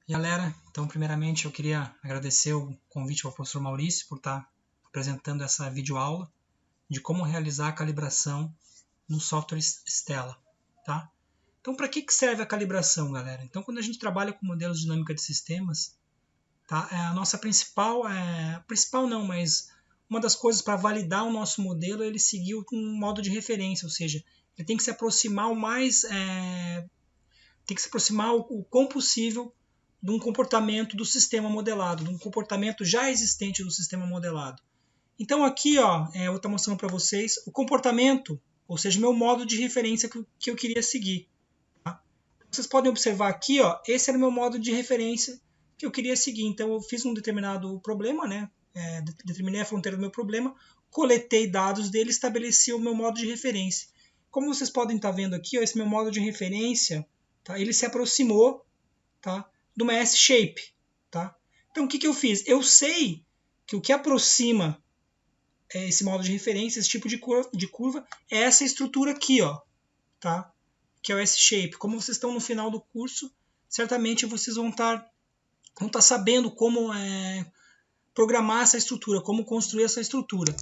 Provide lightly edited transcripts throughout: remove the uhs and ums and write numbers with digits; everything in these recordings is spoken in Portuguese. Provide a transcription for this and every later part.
E galera, então primeiramente eu queria agradecer o convite ao professor Maurício por estar apresentando essa videoaula de como realizar a calibração no software Stella, tá? Então para que serve a calibração, galera? Então quando a gente trabalha com modelos de dinâmica de sistemas, tá? A nossa principal não, mas uma das coisas para validar o nosso modelo é ele seguir um modo de referência, ou seja, ele tem que se aproximar o quão possível de um comportamento do sistema modelado, de um comportamento já existente do sistema modelado. Então aqui ó, eu vou estar mostrando para vocês o comportamento, ou seja, meu modo de referência que eu queria seguir. Tá? Vocês podem observar aqui, ó, esse era o meu modo de referência que eu queria seguir. Então eu fiz um determinado problema, né? Determinei a fronteira do meu problema, coletei dados dele, estabeleci o meu modo de referência. Como vocês podem estar vendo aqui, ó, esse meu modo de referência, tá? Ele se aproximou, tá? De uma S-shape. Tá? Então o que eu fiz? Eu sei que o que aproxima esse modo de referência, esse tipo de curva, é essa estrutura aqui, ó, tá? Que é o S-shape. Como vocês estão no final do curso, certamente vocês vão estar sabendo como programar essa estrutura, como construir essa estrutura.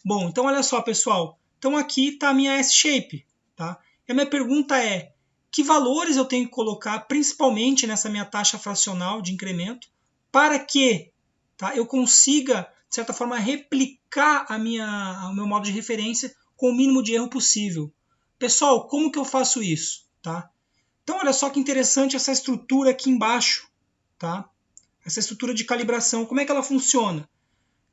Bom, então olha só, pessoal. Então aqui está a minha S-shape. Tá? E a minha pergunta é, que valores eu tenho que colocar, principalmente nessa minha taxa fracional de incremento, para que eu consiga, de certa forma, replicar o meu modo de referência com o mínimo de erro possível. Pessoal, como que eu faço isso? Tá? Então, olha só que interessante essa estrutura aqui embaixo. Tá? Essa estrutura de calibração, como é que ela funciona?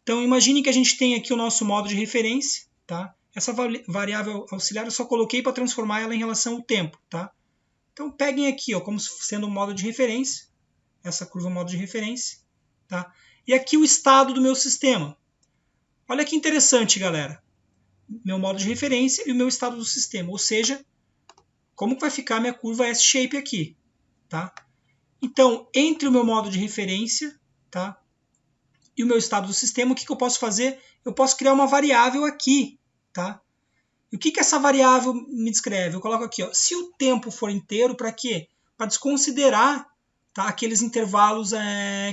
Então, imagine que a gente tem aqui o nosso modo de referência. Tá? Essa variável auxiliar eu só coloquei para transformar ela em relação ao tempo. Tá? Então, peguem aqui ó, como sendo um modo de referência. Essa curva é um modo de referência. Tá? E aqui o estado do meu sistema. Olha que interessante, galera. Meu modo de referência e o meu estado do sistema. Ou seja, como que vai ficar a minha curva S-shape aqui. Tá? Então, entre o meu modo de referência, tá, e o meu estado do sistema, o que eu posso fazer? Eu posso criar uma variável aqui. Tá? E o que essa variável me descreve? Eu coloco aqui, ó, se o tempo for inteiro, para quê? Para desconsiderar, tá, aqueles intervalos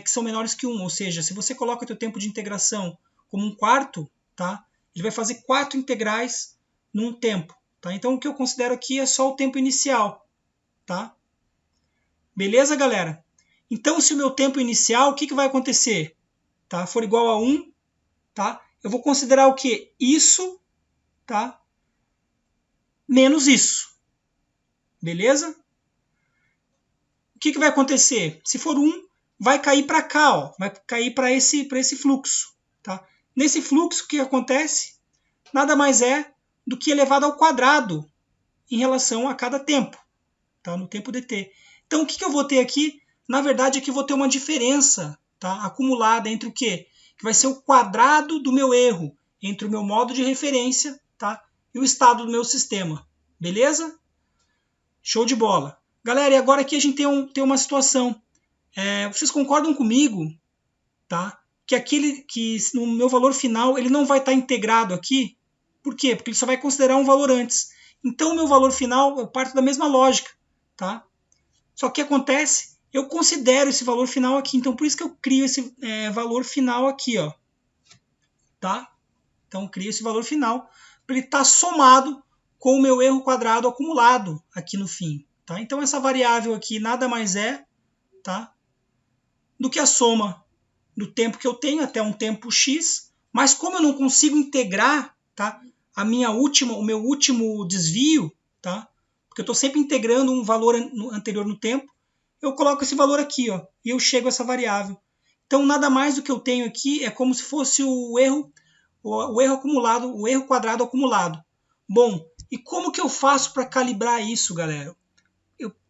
que são menores que 1. Ou seja, se você coloca o teu tempo de integração como 1/4, tá, ele vai fazer 4 integrais num tempo. Tá? Então o que eu considero aqui é só o tempo inicial. Tá? Beleza, galera? Então, se o meu tempo inicial, o que vai acontecer? Tá? For igual a 1, tá? Eu vou considerar o quê? Isso, tá? Menos isso. Beleza? O que vai acontecer? Se for 1, vai cair para cá, ó, vai cair para esse fluxo. Tá? Nesse fluxo, o que acontece? Nada mais é do que elevado ao quadrado em relação a cada tempo, tá? No tempo dt. Então, o que eu vou ter aqui? Na verdade, aqui eu vou ter uma diferença, tá, acumulada entre o quê? Que vai ser o quadrado do meu erro entre o meu modo de referência, tá, e o estado do meu sistema. Beleza? Show de bola. Galera, e agora aqui a gente tem uma situação. Vocês concordam comigo, tá, que no meu valor final ele não vai estar integrado aqui? Por quê? Porque ele só vai considerar um valor antes. Então, o meu valor final eu parto da mesma lógica. Tá? Só que acontece, eu considero esse valor final aqui. Então, por isso que eu crio esse valor final aqui. Ó. Tá? Então, eu crio esse valor final para ele estar somado com o meu erro quadrado acumulado aqui no fim. Tá? Então, essa variável aqui nada mais é, tá, do que a soma do tempo que eu tenho até um tempo x, mas como eu não consigo integrar, tá, o meu último desvio, tá, porque eu estou sempre integrando um valor anterior no tempo, eu coloco esse valor aqui, ó, e eu chego a essa variável. Então nada mais do que eu tenho aqui é como se fosse o erro acumulado, o erro quadrado acumulado. Bom, e como que eu faço para calibrar isso, galera?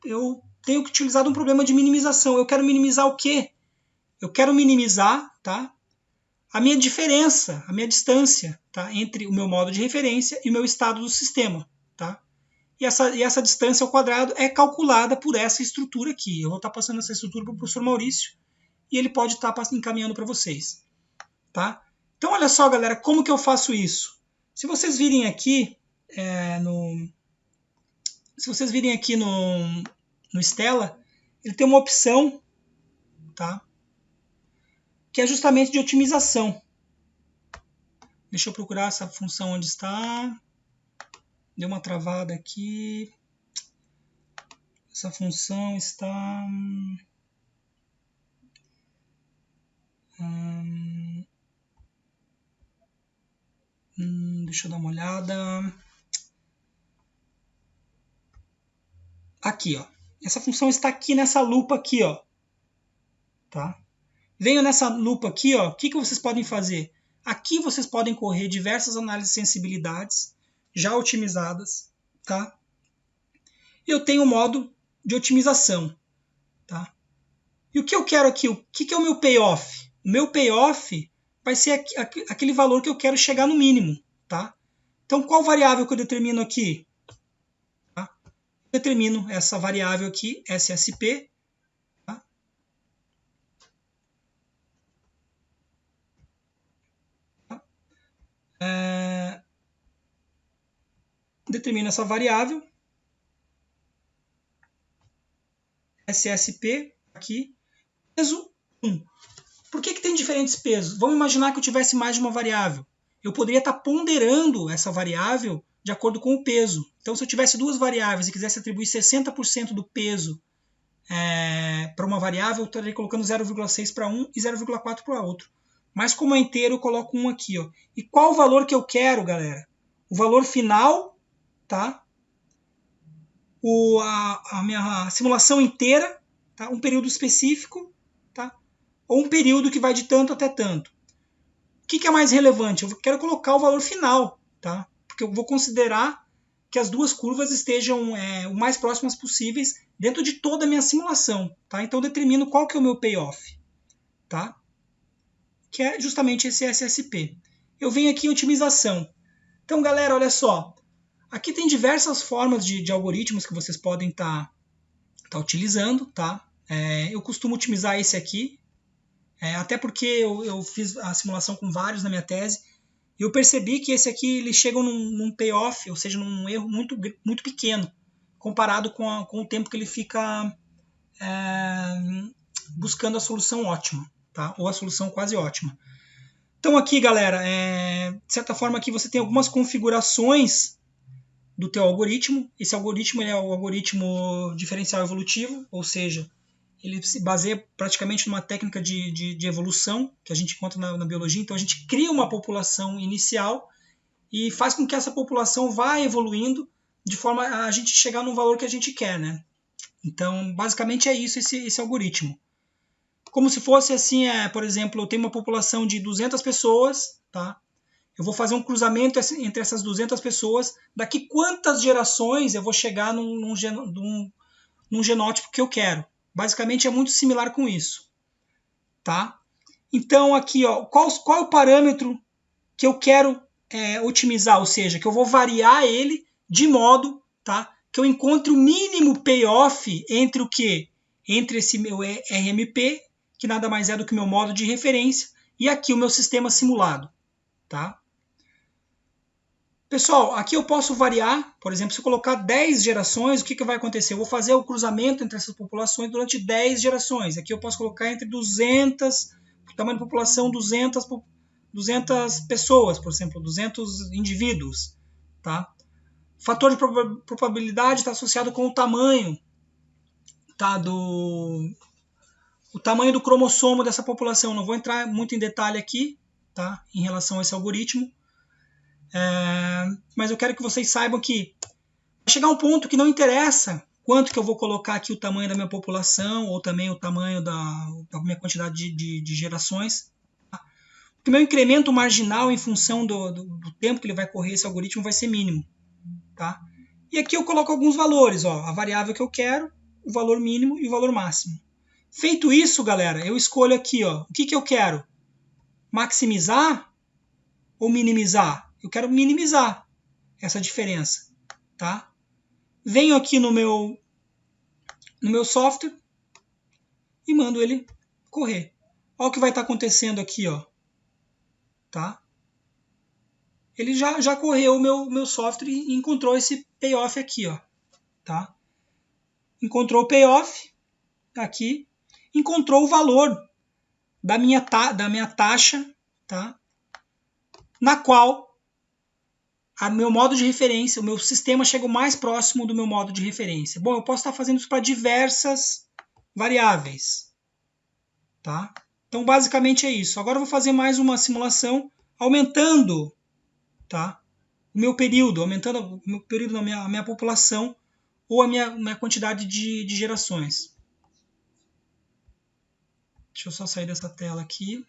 Eu tenho que utilizar um problema de minimização. Eu quero minimizar o quê? Eu quero minimizar, tá, a minha diferença, a minha distância, tá, entre o meu modo de referência e o meu estado do sistema. Tá? E essa distância ao quadrado é calculada por essa estrutura aqui. Eu vou estar passando essa estrutura para o professor Maurício e ele pode estar encaminhando para vocês. Tá? Então, olha só, galera, como que eu faço isso? Se vocês virem aqui no Stella, ele tem uma opção, tá? Que é justamente de otimização. Deixa eu procurar essa função onde está. Deu uma travada aqui. Essa função está... deixa eu dar uma olhada. Aqui, ó. Essa função está aqui nessa lupa aqui, ó. Tá? Venho nessa lupa aqui, ó. O que vocês podem fazer? Aqui vocês podem correr diversas análises de sensibilidades já otimizadas, tá? Eu tenho o modo de otimização, tá? E o que eu quero aqui? O que é o meu payoff? O meu payoff vai ser aquele valor que eu quero chegar no mínimo, tá? Então, qual variável que eu determino aqui? Tá? Eu determino essa variável aqui, SSP, tá? Determino essa variável, SSP, aqui, peso 1. Por que tem diferentes pesos? Vamos imaginar que eu tivesse mais de uma variável. Eu poderia estar ponderando essa variável de acordo com o peso. Então, se eu tivesse duas variáveis e quisesse atribuir 60% do peso para uma variável, eu estaria colocando 0,6 para um e 0,4 para o outro. Mas como é inteiro, eu coloco um aqui. Ó. E qual o valor que eu quero, galera? O valor final, tá? A minha simulação inteira, tá? Um período específico, tá? Ou um período que vai de tanto até tanto. O que é mais relevante? Eu quero colocar o valor final, tá? Porque eu vou considerar que as duas curvas estejam o mais próximas possíveis dentro de toda a minha simulação, tá? Então eu determino qual que é o meu payoff, tá? Que é justamente esse SSP. Eu venho aqui em otimização. Então, galera, olha só. Aqui tem diversas formas de algoritmos que vocês podem estar utilizando, tá? Eu costumo otimizar esse aqui, até porque eu fiz a simulação com vários na minha tese, e eu percebi que esse aqui eles chegam num payoff, ou seja, num erro muito, muito pequeno, comparado com o tempo que ele fica buscando a solução ótima, tá? Ou a solução quase ótima. Então aqui, galera, de certa forma aqui você tem algumas configurações do teu algoritmo. Esse algoritmo é o algoritmo diferencial evolutivo, ou seja, ele se baseia praticamente numa técnica de evolução que a gente encontra na biologia. Então a gente cria uma população inicial e faz com que essa população vá evoluindo de forma a gente chegar no valor que a gente quer, né? Então basicamente é isso esse algoritmo. Como se fosse assim, por exemplo, eu tenho uma população de 200 pessoas, tá? Eu vou fazer um cruzamento entre essas 200 pessoas. Daqui quantas gerações eu vou chegar num genótipo que eu quero? Basicamente é muito similar com isso, tá? Então aqui, ó, qual é o parâmetro que eu quero otimizar? Ou seja, que eu vou variar ele de modo, tá, que eu encontre o mínimo payoff entre o quê? Entre esse meu RMP, que nada mais é do que o meu modo de referência, e aqui o meu sistema simulado, tá? Pessoal, aqui eu posso variar, por exemplo, se eu colocar 10 gerações, o que vai acontecer? Eu vou fazer o cruzamento entre essas populações durante 10 gerações. Aqui eu posso colocar entre 200, tamanho da população, 200 pessoas, por exemplo, 200 indivíduos. Tá? O fator de probabilidade está associado com o tamanho, tá? O tamanho do cromossomo dessa população. Não vou entrar muito em detalhe aqui, tá? Em relação a esse algoritmo. Mas eu quero que vocês saibam que vai chegar um ponto que não interessa quanto que eu vou colocar aqui o tamanho da minha população ou também o tamanho da minha quantidade de gerações. Tá? Porque o meu incremento marginal em função do tempo que ele vai correr esse algoritmo vai ser mínimo. Tá? E aqui eu coloco alguns valores, ó, a variável que eu quero, o valor mínimo e o valor máximo. Feito isso, galera, eu escolho aqui, ó, o que eu quero? Maximizar ou minimizar? Eu quero minimizar essa diferença, tá? Venho aqui no meu software e mando ele correr. Olha o que vai estar acontecendo aqui, ó, tá? Ele já correu o meu software e encontrou esse payoff aqui, ó, tá? Encontrou o payoff aqui. encontrou o valor da minha taxa, tá? Na qual o meu modo de referência, o meu sistema chega o mais próximo do meu modo de referência. Bom, eu posso estar fazendo isso para diversas variáveis, tá? Então, basicamente é isso. Agora eu vou fazer mais uma simulação aumentando, tá? O meu período, aumentando o meu período na minha população ou a minha quantidade de gerações. Deixa eu só sair dessa tela aqui.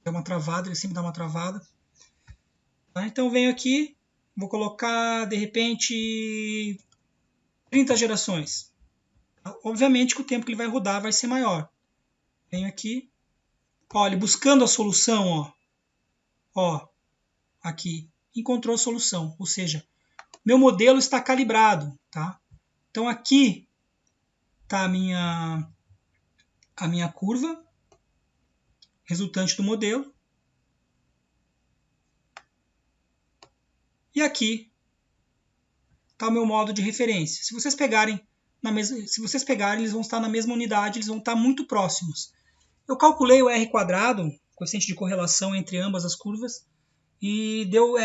Deu uma travada, ele sempre dá uma travada. Tá? Então eu venho aqui, vou colocar de repente 30 gerações. Obviamente que o tempo que ele vai rodar vai ser maior. Venho aqui, olha, buscando a solução, ó, aqui, encontrou a solução, ou seja, meu modelo está calibrado, tá? Então aqui está a minha curva resultante do modelo. E aqui está o meu modo de referência. Se vocês pegarem, eles vão estar na mesma unidade, eles vão estar muito próximos. Eu calculei o R quadrado, coeficiente de correlação entre ambas as curvas, e deu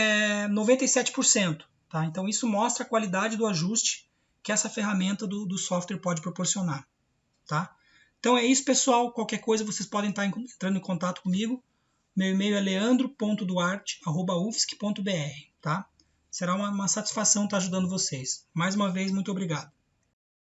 97%. Tá? Então isso mostra a qualidade do ajuste que essa ferramenta do software pode proporcionar. Tá? Então é isso, pessoal. Qualquer coisa vocês podem estar entrando em contato comigo. Meu e-mail é leandro.duarte@ufsc.br. Tá? Será uma satisfação estar ajudando vocês. Mais uma vez, muito obrigado.